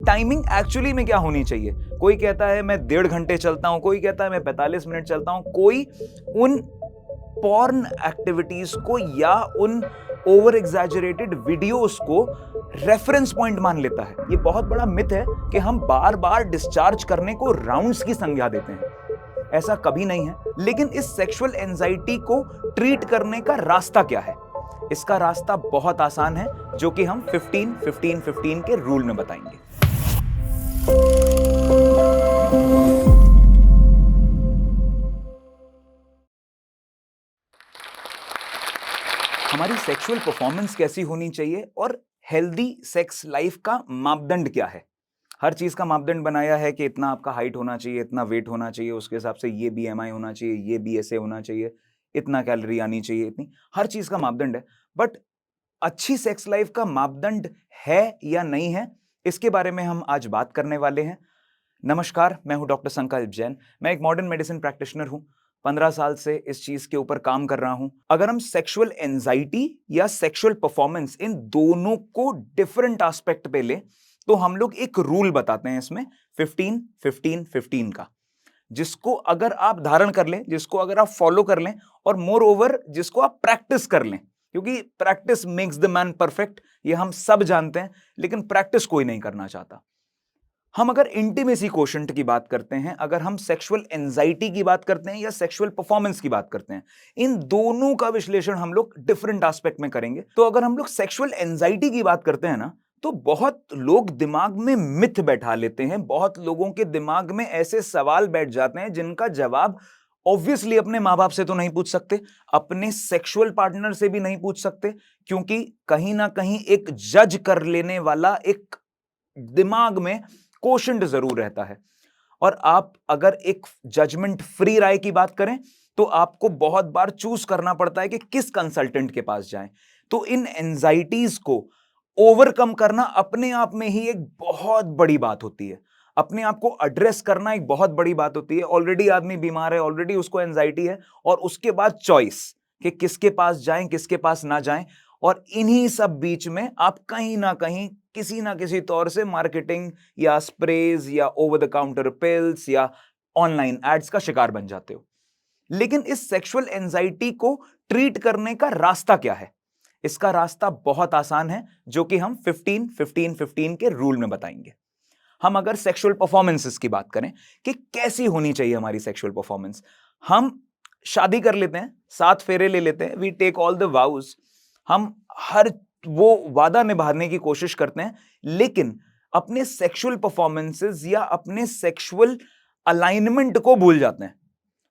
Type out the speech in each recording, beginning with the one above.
Timing actually में क्या होनी चाहिए। कोई कहता है मैं 1.5 घंटे चलता हूं, कोई कहता है मैं 45 मिनट चलता हूं, कोई उन पॉर्न एक्टिविटीज को या उन ओवर एग्जैजरेटेड वीडियोस को रेफरेंस पॉइंट मान लेता है। ये बहुत बड़ा मिथ है कि हम बार बार डिस्चार्ज करने को राउंड्स की संज्ञा देते हैं। ऐसा कभी नहीं है। लेकिन इस सेक्सुअल एंजाइटी को ट्रीट करने का रास्ता क्या है? इसका रास्ता बहुत आसान है, जो कि हम 15-15-15 के रूल में बताएंगे। हमारी सेक्सुअल परफॉर्मेंस कैसी होनी चाहिए और हेल्दी सेक्स लाइफ का मापदंड क्या है? हर चीज का मापदंड बनाया है कि इतना आपका हाइट होना चाहिए, इतना वेट होना चाहिए, उसके हिसाब से ये BMI होना चाहिए, ये BSA होना चाहिए, इतना कैलोरी आनी चाहिए, इतनी, हर चीज का मापदंड है। बट अच्छी सेक्स लाइफ का मापदंड है या नहीं है, इसके बारे में हम आज बात करने वाले हैं। नमस्कार, मैं हूं डॉक्टर संकल्प जैन। मैं एक मॉडर्न मेडिसिन प्रैक्टिशनर हूं। 15 साल से इस चीज के ऊपर काम कर रहा हूं। अगर हम सेक्सुअल एंजाइटी या सेक्सुअल परफॉर्मेंस, इन दोनों को डिफरेंट एस्पेक्ट पे ले, तो हम लोग एक रूल बताते हैं इसमें 15-15-15 का, जिसको अगर आप धारण कर लें, जिसको अगर आप फॉलो कर लें, और मोर ओवर जिसको आप प्रैक्टिस कर लें, क्योंकि practice makes the man perfect, ये हम सब जानते हैं, लेकिन प्रैक्टिस कोई नहीं करना चाहता। हम अगर इंटीमेसी कोशेंट की बात करते हैं, अगर हम सेक्सुअल एंजाइटी की बात करते हैं या सेक्सुअल परफॉर्मेंस की बात करते हैं, इन दोनों का विश्लेषण हम लोग डिफरेंट एस्पेक्ट में करेंगे। तो अगर हम लोग सेक्सुअल एंजाइटी की बात करते हैं ना, तो बहुत लोग दिमाग में मिथ बैठा लेते हैं। बहुत लोगों के दिमाग में ऐसे सवाल बैठ जाते हैं जिनका जवाब ऑब्वियसली अपने माँ बाप से तो नहीं पूछ सकते, अपने सेक्सुअल पार्टनर से भी नहीं पूछ सकते, क्योंकि कहीं ना कहीं एक जज कर लेने वाला एक दिमाग में कोशेंट जरूर रहता है। और आप अगर एक जजमेंट फ्री राय की बात करें, तो आपको बहुत बार चूज करना पड़ता है कि किस कंसल्टेंट के पास जाएं। तो इन एंजाइटीज को ओवरकम करना अपने आप में ही एक बहुत बड़ी बात होती है। अपने आप को एड्रेस करना एक बहुत बड़ी बात होती है। ऑलरेडी आदमी बीमार है, ऑलरेडी उसको एंजाइटी है, और उसके बाद चॉइस कि किसके पास जाएं, किसके पास ना जाएं। और इन्हीं सब बीच में आप कहीं ना कहीं किसी ना किसी तौर से मार्केटिंग या स्प्रेज या ओवर द काउंटर पिल्स या ऑनलाइन एड्स का शिकार बन जाते हो। लेकिन इस सेक्सुअल एंजाइटी को ट्रीट करने का रास्ता क्या है? इसका रास्ता बहुत आसान है, जो कि हम 15-15-15 के रूल में बताएंगे। हम अगर सेक्सुअल परफॉर्मेंसेस की बात करें कि कैसी होनी चाहिए हमारी सेक्सुअल परफॉर्मेंस, हम शादी कर लेते हैं, 7 फेरे ले लेते हैं, we take all the vows, हम हर वो वादा निभाने की कोशिश करते हैं, लेकिन अपने सेक्सुअल परफॉर्मेंसेस या अपने सेक्सुअल अलाइनमेंट को भूल जाते हैं।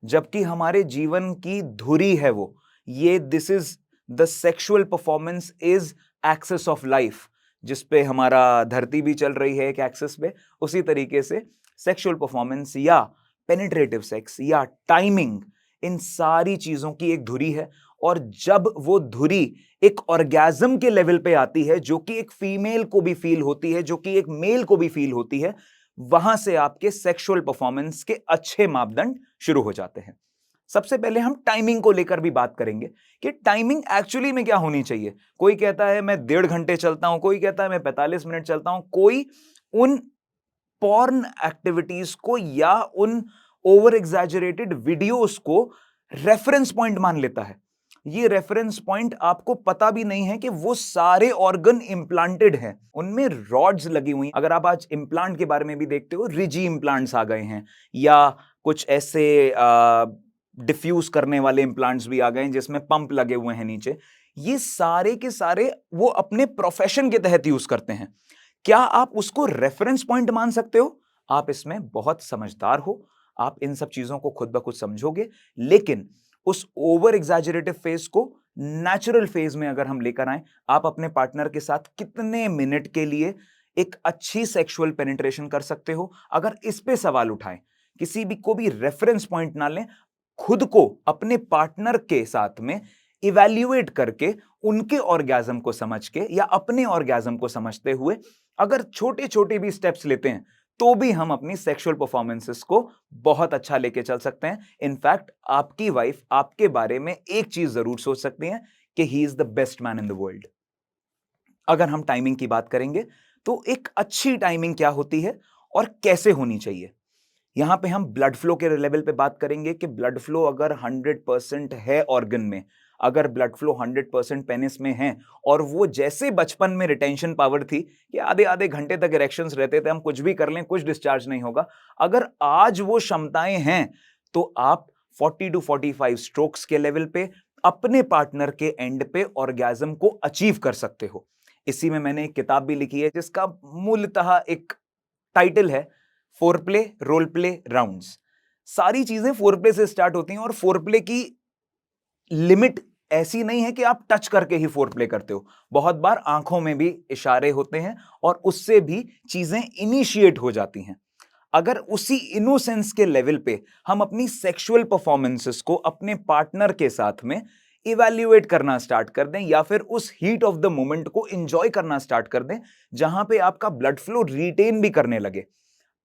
जबकि हमारे जीवन की धुरी है वो, ये this is the sexual performance is axis of life, जिसपे हमारा धरती भी चल रही है एक एक्सेस पे। उसी तरीके से सेक्सुअल परफॉर्मेंस या पेनिट्रेटिव सेक्स या टाइमिंग, इन सारी चीजों की एक धुरी है। और जब वो धुरी एक ऑर्गेज्म के लेवल पे आती है, जो कि एक फीमेल को भी फील होती है, जो कि एक मेल को भी फील होती है, वहां से आपके सेक्सुअल परफॉर्मेंस के अच्छे मापदंड शुरू हो जाते हैं। सबसे पहले हम टाइमिंग को लेकर भी बात करेंगे कि टाइमिंग एक्चुअली में क्या होनी चाहिए। कोई कहता है मैं 1.5 घंटे चलता हूं, कोई कहता है मैं 45 मिनट चलता हूं, कोई उन पॉर्न एक्टिविटीज को या उन ओवर एग्जैजरेटेड वीडियोस को रेफरेंस पॉइंट मान लेता है। ये रेफरेंस पॉइंट आपको पता भी नहीं है कि वो सारे ऑर्गन इंप्लांटेड हैं, उनमें रॉड्स लगी हुई। अगर आप आज इंप्लांट के बारे में भी देखते हो, रिजी इंप्लांट्स आ गए हैं, या कुछ ऐसे डिफ्यूज करने वाले इंप्लांट्स भी आ गए हैं जिसमें पंप लगे हुए हैं नीचे। ये सारे के सारे वो अपने प्रोफेशन के तहत यूज करते हैं। क्या आप उसको रेफरेंस पॉइंट मान सकते हो? आप इसमें बहुत समझदार हो, आप इन सब चीजों को खुद ब खुद समझोगे। लेकिन उस ओवर एग्जैजरेटिव फेज को नेचुरल फेज में अगर हम लेकर आए, आप अपने पार्टनर के साथ कितने मिनट के लिए एक अच्छी सेक्सुअल पेनिट्रेशन कर सकते हो, अगर इस पे सवाल उठाएं, किसी भी को भी रेफरेंस पॉइंट ना लें, खुद को अपने पार्टनर के साथ में इवैल्यूएट करके उनके ऑर्गेज्म को समझ के या अपने ऑर्गेज्म को समझते हुए अगर छोटे छोटे भी स्टेप्स लेते हैं, तो भी हम अपनी सेक्सुअल परफॉर्मेंसेस को बहुत अच्छा लेके चल सकते हैं। इनफैक्ट आपकी वाइफ आपके बारे में एक चीज जरूर सोच सकती है कि he is the best man in the world. अगर हम टाइमिंग की बात करेंगे, तो एक अच्छी टाइमिंग क्या होती है और कैसे होनी चाहिए? यहां पे हम ब्लड फ्लो के लेवल पे बात करेंगे कि ब्लड फ्लो अगर 100% है ऑर्गन में, अगर ब्लड फ्लो 100% पेनिस में है और वो जैसे बचपन में रिटेंशन पावर थी कि आधे आधे घंटे तक इरेक्शंस रहते थे, हम कुछ भी कर लें कुछ डिस्चार्ज नहीं होगा, अगर आज वो क्षमताएं हैं तो आप 40 टू 45 स्ट्रोक्स के लेवल पे अपने पार्टनर के एंड पे ऑर्गेज्म को अचीव कर सकते हो। इसी में मैंने एक किताब भी लिखी है जिसका मूलतः एक टाइटल है फोरप्ले रोल प्ले राउंड्स। सारी चीजें फोरप्ले से स्टार्ट होती हैं और फोरप्ले की लिमिट ऐसी नहीं है कि आप टच करके ही फोरप्ले करते हो, बहुत बार आंखों में भी इशारे होते हैं और उससे भी चीजें इनिशिएट हो जाती हैं। अगर उसी इनोसेंस के लेवल पे हम अपनी सेक्सुअल परफॉर्मेंसेस को अपने पार्टनर के साथ में इवैल्यूएट करना स्टार्ट कर दें या फिर उस हीट ऑफ द मोमेंट को एंजॉय करना स्टार्ट कर दें जहां पे आपका ब्लड फ्लो रिटेन भी करने लगे,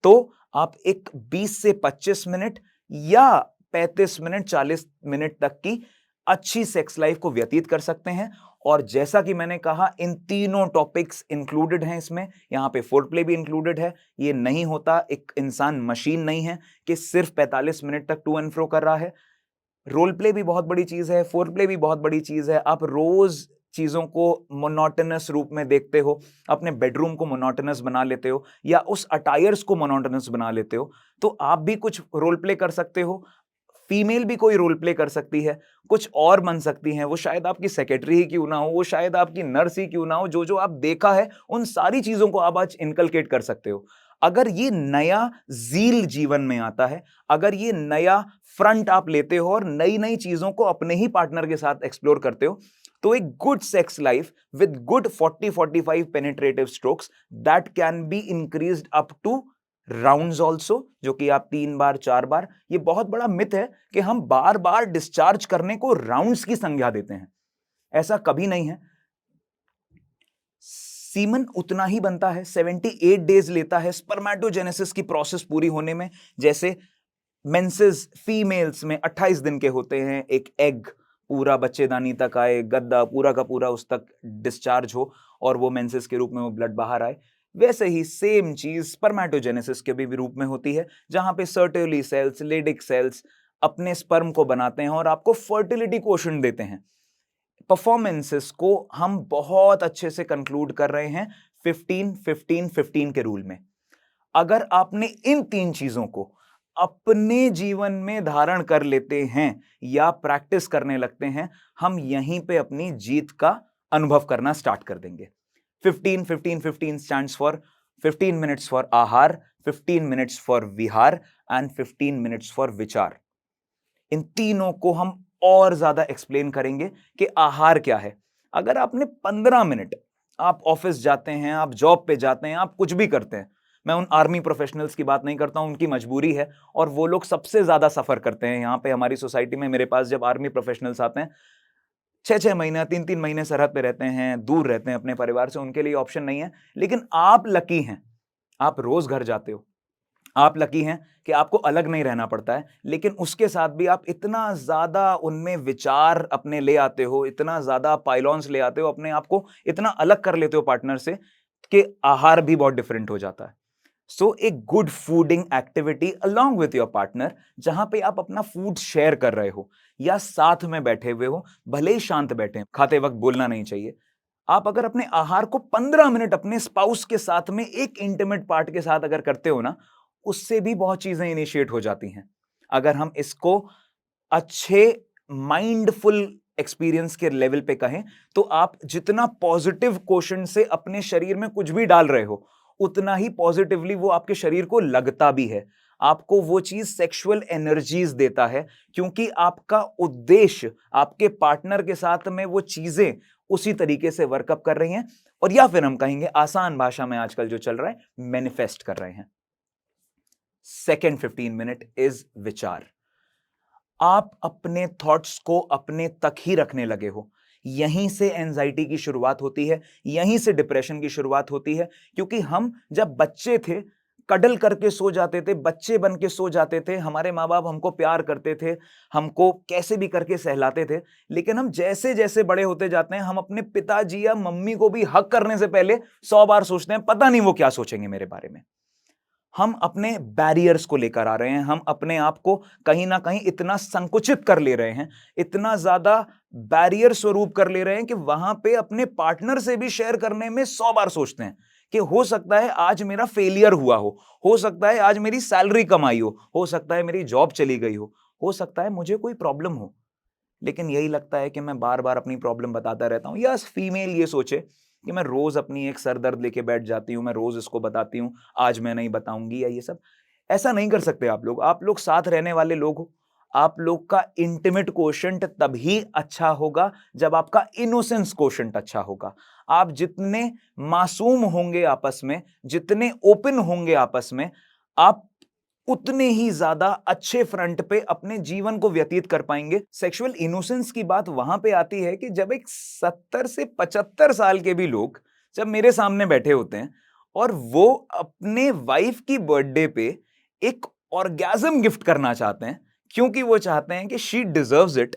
तो आप एक 20 से 25 मिनट या 35 मिनट 40 मिनट तक की अच्छी सेक्स लाइफ को व्यतीत कर सकते हैं। और जैसा कि मैंने कहा इन तीनों टॉपिक्स इंक्लूडेड हैं इसमें, यहां पे फोरप्ले भी इंक्लूडेड है। ये नहीं होता, एक इंसान मशीन नहीं है कि सिर्फ 45 मिनट तक टू एंड फ्रो कर रहा है। रोल प्ले भी बहुत बड़ी चीज है, फोरप्ले भी बहुत बड़ी चीज है। आप रोज चीजों को मोनोटोनस रूप में देखते हो, अपने बेडरूम को मोनोटोनस बना लेते हो या उस अटायर्स को मोनोटोनस बना लेते हो, तो आप भी कुछ रोल प्ले कर सकते हो। फीमेल भी कोई रोल प्ले कर सकती है, कुछ और बन सकती हैं, वो शायद आपकी सेक्रेटरी ही क्यों ना हो, वो शायद आपकी नर्स ही क्यों ना हो, जो जो आप देखा है उन सारी चीजों को आप आज इनकलकेट कर सकते हो। अगर ये नया जील जीवन में आता है, अगर ये नया फ्रंट आप लेते हो और नई नई चीजों को अपने ही पार्टनर के साथ एक्सप्लोर करते हो, तो एक good sex life with good 40-45 penetrative strokes that can be increased up two rounds also, जो कि आप 3 बार 4 बार, ये बहुत बड़ा मिथ है कि हम बार बार डिस्चार्ज करने को राउंड्स की संज्ञा देते हैं, ऐसा कभी नहीं है। सीमन उतना ही बनता है, 78 डेज लेता है स्पर्मेटोजेनेसिस की प्रोसेस पूरी होने में। जैसे मेंसेस फीमेल्स में 28 दिन के होते हैं, एक एग पूरा बच्चेदानी तक आए, गद्दा पूरा का पूरा उस तक डिस्चार्ज हो और वो मेंसेस के रूप में वो ब्लड बाहर आए, वैसे ही सेम चीज स्पर्मेटोजेनेसिस के भी रूप में होती है, जहां पे सर्टेली सेल्स, लेडिक सेल्स अपने स्पर्म को बनाते हैं और आपको फर्टिलिटी क्वोशंट देते हैं। परफॉर्मेंसेस को हम बहुत अच्छे से कंक्लूड कर रहे हैं 15-15-15 के रूल में। अगर आपने इन 3 चीजों को अपने जीवन में धारण कर लेते हैं या प्रैक्टिस करने लगते हैं, हम यहीं पे अपनी जीत का अनुभव करना स्टार्ट कर देंगे। 15-15-15 स्टैंड्स फॉर 15 मिनट्स फॉर आहार, 15 minutes for Vihar and 15 minutes for विचार। इन तीनों को हम और ज्यादा एक्सप्लेन करेंगे कि आहार क्या है। अगर आपने 15 मिनट, आप ऑफिस जाते हैं, आप जॉब पे जाते हैं, आप कुछ भी करते हैं, मैं उन आर्मी प्रोफेशनल्स की बात नहीं करता हूं, उनकी मजबूरी है और वो लोग सबसे ज्यादा सफर करते हैं यहां पे हमारी सोसाइटी में। मेरे पास जब आर्मी प्रोफेशनल्स आते हैं, 6-6 महीना 3-3 महीने सरहद पे रहते हैं, दूर रहते हैं अपने परिवार से, उनके लिए ऑप्शन नहीं है। लेकिन आप लकी हैं, आप रोज घर जाते हो, आप लकी हैं कि आपको अलग नहीं रहना पड़ता है, लेकिन उसके साथ भी आप इतना ज्यादा उनमें विचार अपने ले आते हो, इतना ज्यादा पाइलॉन्स ले आते हो, अपने आप को इतना अलग कर लेते हो पार्टनर से कि आहार भी बहुत डिफरेंट हो जाता है। सो एक good fooding activity along with your partner, जहां पे आप अपना फूड शेयर कर रहे हो या साथ में बैठे हुए हो, भले ही शांत बैठे, खाते वक्त बोलना नहीं चाहिए। आप अगर अपने आहार को 15 मिनट अपने स्पाउस के साथ में एक इंटीमेट पार्ट के साथ अगर करते हो ना, उससे भी बहुत चीजें इनिशिएट हो जाती हैं। अगर हम इसको अच्छे माइंडफुल एक्सपीरियंस के लेवल पे कहें, तो आप जितना पॉजिटिव क्वेश्चन से अपने शरीर में कुछ भी डाल रहे हो, उतना ही पॉजिटिवली वो आपके शरीर को लगता भी है, आपको वो चीज सेक्सुअल एनर्जीज देता है, क्योंकि आपका उद्देश्य आपके पार्टनर के साथ में वो चीजें उसी तरीके से वर्कअप कर रही हैं, और या फिर हम कहेंगे आसान भाषा में आजकल जो चल रहा है, मैनिफेस्ट कर रहे हैं। सेकेंड 15 मिनट इज विचार। आप अपने थॉट्स को अपने तक ही रखने लगे हो, यहीं से एंजाइटी की शुरुआत होती है, यहीं से डिप्रेशन की शुरुआत होती है। क्योंकि हम जब बच्चे थे कडल करके सो जाते थे, बच्चे बन के सो जाते थे, हमारे माँ बाप हमको प्यार करते थे, हमको कैसे भी करके सहलाते थे। लेकिन हम जैसे जैसे बड़े होते जाते हैं, हम अपने पिताजी या मम्मी को भी हक करने से पहले 100 बार सोचते हैं, पता नहीं वो क्या सोचेंगे मेरे बारे में। हम अपने बैरियर्स को लेकर आ रहे हैं, हम अपने आप को कहीं ना कहीं इतना संकुचित कर ले रहे हैं, इतना ज्यादा बैरियर स्वरूप कर ले रहे हैं कि वहां पे अपने पार्टनर से भी शेयर करने में 100 बार सोचते हैं कि हो सकता है आज मेरा फेलियर हुआ हो सकता है आज मेरी सैलरी कम आई हो सकता है मेरी जॉब चली गई हो सकता है मुझे कोई प्रॉब्लम हो। लेकिन यही लगता है कि मैं बार बार अपनी प्रॉब्लम बताता रहता हूं, या फीमेल ये सोचे कि मैं रोज अपनी एक सर दर्द लेके बैठ जाती हूँ, मैं रोज इसको बताती हूँ, आज मैं नहीं बताऊंगी, या ये सब। ऐसा नहीं कर सकते आप लोग साथ रहने वाले लोग हो। आप लोग का इंटीमेट कोशेंट तभी अच्छा होगा जब आपका इनोसेंस कोशेंट अच्छा होगा। आप जितने मासूम होंगे आपस में, जितने ओपन होंगे आपस में, आप उतने ही ज्यादा अच्छे फ्रंट पे अपने जीवन को व्यतीत कर पाएंगे। सेक्सुअल इनोसेंस की बात वहां पे आती है कि जब एक 70 से 75 साल के भी लोग जब मेरे सामने बैठे होते हैं और वो अपने वाइफ की बर्थडे पे एक ऑर्गेजम गिफ्ट करना चाहते हैं, क्योंकि वो चाहते हैं कि शी डिजर्व्स इट।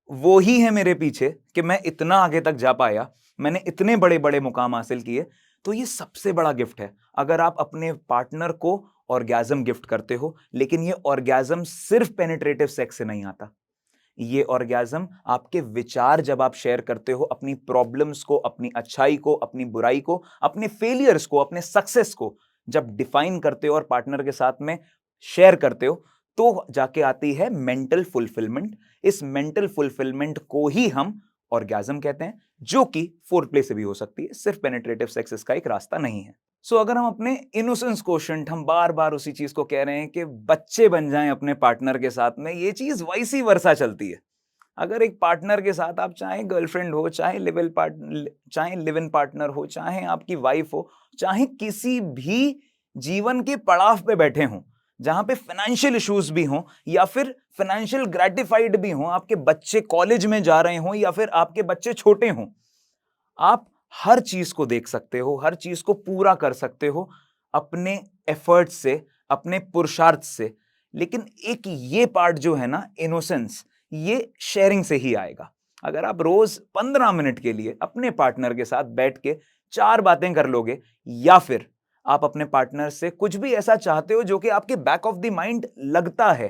वो ही है मेरे पीछे कि मैं इतना आगे तक जा पाया, मैंने इतने बड़े बड़े मुकाम हासिल किए। तो ये सबसे बड़ा गिफ्ट है अगर आप अपने पार्टनर को ऑर्गेजम गिफ्ट करते हो। लेकिन ये ऑर्गेजम सिर्फ पेनिट्रेटिव सेक्स से नहीं आता। ये ऑर्गेजम आपके विचार जब आप शेयर करते हो, अपनी प्रॉब्लम्स को, अपनी अच्छाई को, अपनी बुराई को, अपने फेलियर्स को, अपने सक्सेस को जब डिफाइन करते हो और पार्टनर के साथ में शेयर करते हो, तो जाके आती है मेंटल फुलफिलमेंट। इस मेंटल फुलफिलमेंट को ही हम ऑर्गेजम कहते हैं, जो कि फोरप्ले से भी हो सकती है, सिर्फ पेनिट्रेटिव सेक्स इसका एक रास्ता नहीं है। सो अगर हम अपने इनोसेंस कोशेंट, हम बार बार उसी चीज को कह रहे हैं कि बच्चे बन जाएं अपने पार्टनर के साथ में, ये चीज वैसी वर्षा चलती है। अगर एक पार्टनर के साथ आप चाहे गर्लफ्रेंड हो, चाहे लिव इन पार्टनर हो, चाहे आपकी वाइफ हो, चाहे किसी भी जीवन के पड़ाव पे बैठे हों जहां पे फाइनेंशियल इश्यूज भी हों या फिर फाइनेंशियल ग्रेटिफाइड भी हों, आपके बच्चे कॉलेज में जा रहे हों या फिर आपके बच्चे छोटे हों, आप हर चीज को देख सकते हो, हर चीज को पूरा कर सकते हो अपने एफर्ट से, अपने पुरुषार्थ से। लेकिन एक ये पार्ट जो है ना, इनोसेंस, ये शेयरिंग से ही आएगा। अगर आप रोज 15 मिनट के लिए अपने पार्टनर के साथ बैठ के 4 बातें कर लोगे, या फिर आप अपने पार्टनर से कुछ भी ऐसा चाहते हो जो कि आपके बैक ऑफ द माइंड लगता है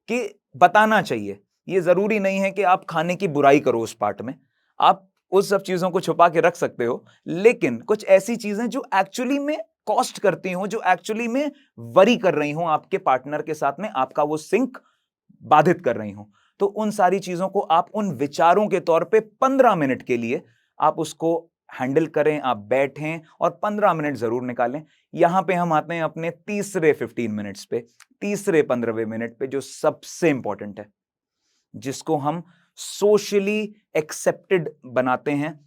कि बताना चाहिए, ये जरूरी नहीं है कि आप खाने की बुराई करो उस पार्ट में, आप उस सब चीजों को छुपा के रख सकते हो। लेकिन कुछ ऐसी चीजें जो एक्चुअली में कॉस्ट करती हो, जो एक्चुअली में वरी कर रही हो आपके पार्टनर के साथ में, आपका वो सिंक बाधित कर रही हो, तो उन सारी चीजों को आप उन विचारों के तौर पे 15 मिनट के लिए आप उसको हैंडल करें, आप बैठें और 15 मिनट जरूर निकालें। यहां पे हम आते हैं अपने तीसरे 15 मिनट्स पे, तीसरे 15वें मिनट पे, जो सबसे इंपॉर्टेंट है, जिसको हम सोशली एक्सेप्टेड बनाते हैं,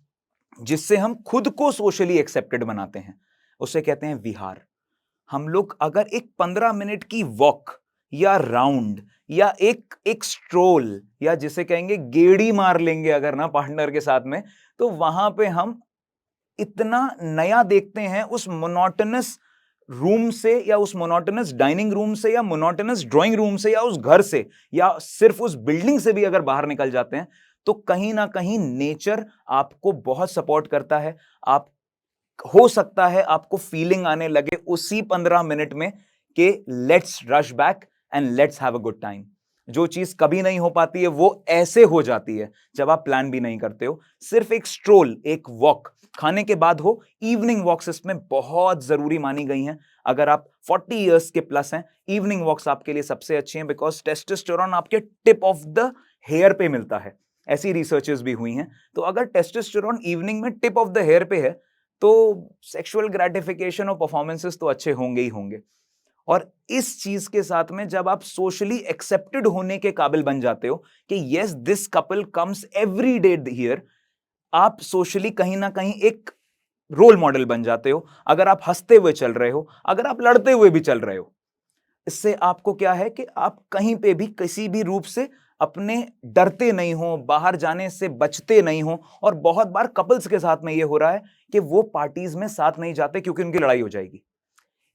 जिससे हम खुद को सोशली एक्सेप्टेड बनाते हैं, उसे कहते हैं विहार। हम लोग अगर एक 15 मिनट की वॉक या राउंड या एक एक स्ट्रोल, या जिसे कहेंगे गेड़ी मार लेंगे अगर ना पार्टनर के साथ में, तो वहां पे हम इतना नया देखते हैं उस मोनोटोनस रूम से, या उस मोनोटोनस डाइनिंग रूम से, या मोनोटोनस ड्राइंग रूम से, या उस घर से, या सिर्फ उस बिल्डिंग से भी अगर बाहर निकल जाते हैं, तो कहीं ना कहीं नेचर आपको बहुत सपोर्ट करता है। आप, हो सकता है आपको फीलिंग आने लगे उसी 15 मिनट में कि let's rush back and let's have a good time. जो चीज कभी नहीं हो पाती है वो ऐसे हो जाती है जब आप प्लान भी नहीं करते हो। सिर्फ एक स्ट्रोल, एक वॉक, खाने के बाद हो, इवनिंग वॉक्स इसमें बहुत जरूरी मानी गई हैं। अगर आप 40 इयर्स के प्लस हैं, इवनिंग वॉक्स आपके लिए सबसे अच्छी हैं, बिकॉज टेस्टोस्टेरोन आपके टिप ऑफ द हेयर पे मिलता है। ऐसी रिसर्चेस भी हुई हैं। तो अगर टेस्टोस्टेरोन इवनिंग में टिप ऑफ द हेयर पे है, तो सेक्सुअल ग्रेटिफिकेशन और परफॉर्मेंसेस तो अच्छे होंगे ही होंगे। और इस चीज के साथ में जब आप सोशली एक्सेप्टेड होने के काबिल बन जाते हो कि yes this couple comes every day here, आप सोशली कहीं ना कहीं एक रोल मॉडल बन जाते हो। अगर आप हंसते हुए चल रहे हो, अगर आप लड़ते हुए भी चल रहे हो, इससे आपको क्या है कि आप कहीं पे भी किसी भी रूप से अपने डरते नहीं हो, बाहर जाने से बचते नहीं हो। और बहुत बार कपल्स के साथ में ये हो रहा है कि वो पार्टीज में साथ नहीं जाते क्योंकि उनकी लड़ाई हो जाएगी।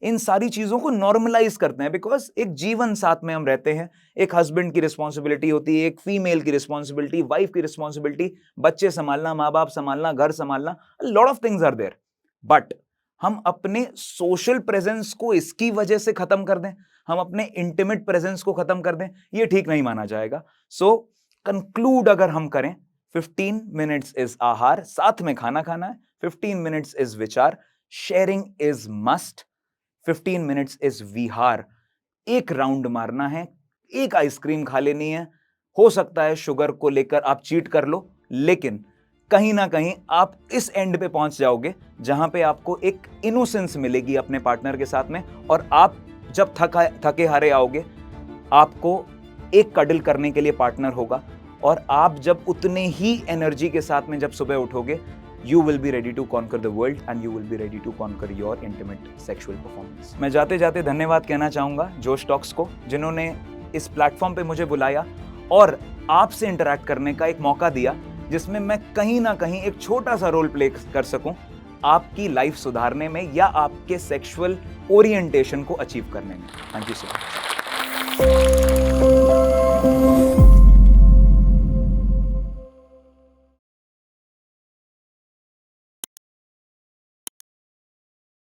इन सारी चीजों को नॉर्मलाइज करते हैं, बिकॉज एक जीवन साथ में हम रहते हैं, एक हस्बैंड की रिस्पॉन्सिबिलिटी होती है, एक फीमेल की रिस्पॉन्सिबिलिटी, वाइफ की रिस्पॉन्सिबिलिटी, बच्चे संभालना, माँ बाप संभालना, घर संभालना, lot of things are there. But हम अपने सोशल प्रेजेंस को इसकी वजह से खत्म कर दें, हम अपने इंटीमेट प्रेजेंस को खत्म कर दें, ये ठीक नहीं माना जाएगा। सो कंक्लूड अगर हम करें, 15 मिनट्स इज आहार, साथ में खाना खाना है, 15 मिनट्स इज विचार, sharing is must, 15 minutes is विहार। एक राउंड मारना है, एक आइसक्रीम खा लेनी है, हो सकता है शुगर को लेकर आप चीट कर लो, लेकिन कहीं ना कहीं आप इस एंड पे पहुंच जाओगे जहां पे आपको एक इनोसेंस मिलेगी अपने पार्टनर के साथ में, और आप जब थके हारे आओगे, आपको एक कडल करने के लिए पार्टनर होगा, और आप जब उतने ही एनर्जी के साथ में जब सुबह उठोगे, you will be ready to conquer the world and you will be ready to conquer your intimate sexual performance। मैं जाते जाते धन्यवाद कहना चाहूंगा जोश टॉक्स को, जिन्होंने इस प्लेटफॉर्म पे मुझे बुलाया और आपसे इंटरैक्ट करने का एक मौका दिया, जिसमें मैं कहीं ना कहीं एक छोटा सा रोल प्ले कर सकूं आपकी लाइफ सुधारने में या आपके सेक्सुअल ओरिएंटेशन को अचीव करने में। Thank you so much.